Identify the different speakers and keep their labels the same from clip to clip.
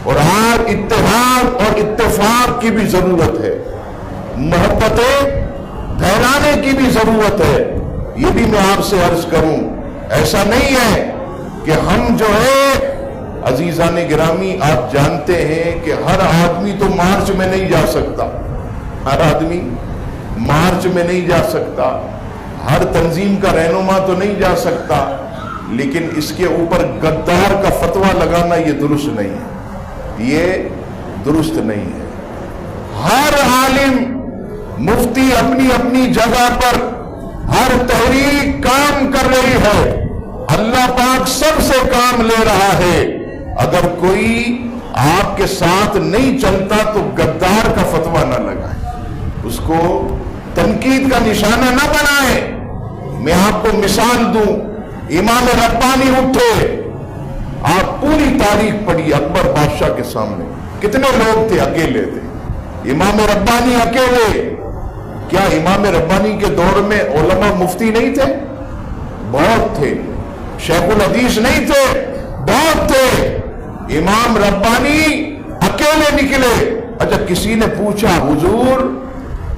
Speaker 1: اور آج اتحاد اور اتفاق کی بھی ضرورت ہے، محبتیں پھیلانے کی بھی ضرورت ہے۔ یہ بھی میں آپ سے عرض کروں، ایسا نہیں ہے کہ ہم جو ہے، عزیزان گرامی آپ جانتے ہیں کہ ہر آدمی تو مارچ میں نہیں جا سکتا، ہر آدمی مارچ میں نہیں جا سکتا، ہر تنظیم کا رہنما تو نہیں جا سکتا، لیکن اس کے اوپر غدار کا فتویٰ لگانا یہ درست نہیں ہے، یہ درست نہیں ہے۔ ہر عالم مفتی اپنی اپنی جگہ پر ہر تحریک کام کر رہی ہے، اللہ پاک سب سے کام لے رہا ہے۔ اگر کوئی آپ کے ساتھ نہیں چلتا تو غدار کا فتویٰ نہ لگائے، اس کو تنقید کا نشانہ نہ بنائے۔ میں آپ کو مثال دوں، امام ربانی اٹھے، آپ پوری تاریخ پڑھی اکبر بادشاہ کے سامنے، کتنے لوگ تھے؟ اکیلے تھے امام ربانی، اکیلے۔ کیا امام ربانی کے دور میں علماء مفتی نہیں تھے؟ بہت تھے۔ شیخ الحدیث نہیں تھے؟ بہت تھے۔ امام ربانی اکیلے نکلے۔ اچھا کسی نے پوچھا حضور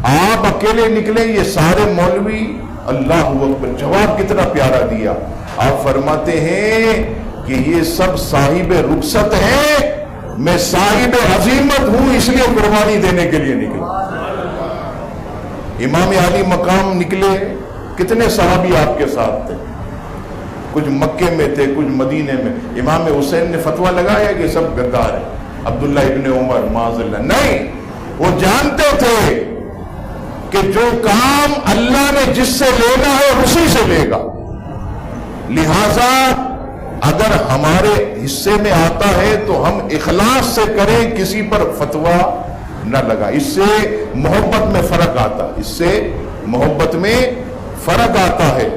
Speaker 1: آپ اکیلے نکلے، یہ سارے مولوی؟ اللہ اکبر، جواب کتنا پیارا دیا۔ آپ فرماتے ہیں کہ یہ سب صاحب رخصت ہیں، میں صاحب عزیمت ہوں، اس لیے قربانی دینے کے لیے نکلا۔ امام علی مقام نکلے، کتنے صحابی آپ کے ساتھ تھے؟ کچھ مکے میں تھے، کچھ مدینے میں۔ امام حسین نے فتویٰ لگایا کہ سب غدار ہیں، عبداللہ ابن عمر معاذ اللہ؟ نہیں، وہ جانتے تھے کہ جو کام اللہ نے جس سے لینا ہے اسی سے لے گا، لہذا اگر ہمارے حصے میں آتا ہے تو ہم اخلاص سے کریں، کسی پر فتویٰ نہ لگا۔ اس سے محبت میں فرق آتا، اس سے محبت میں فرق آتا ہے۔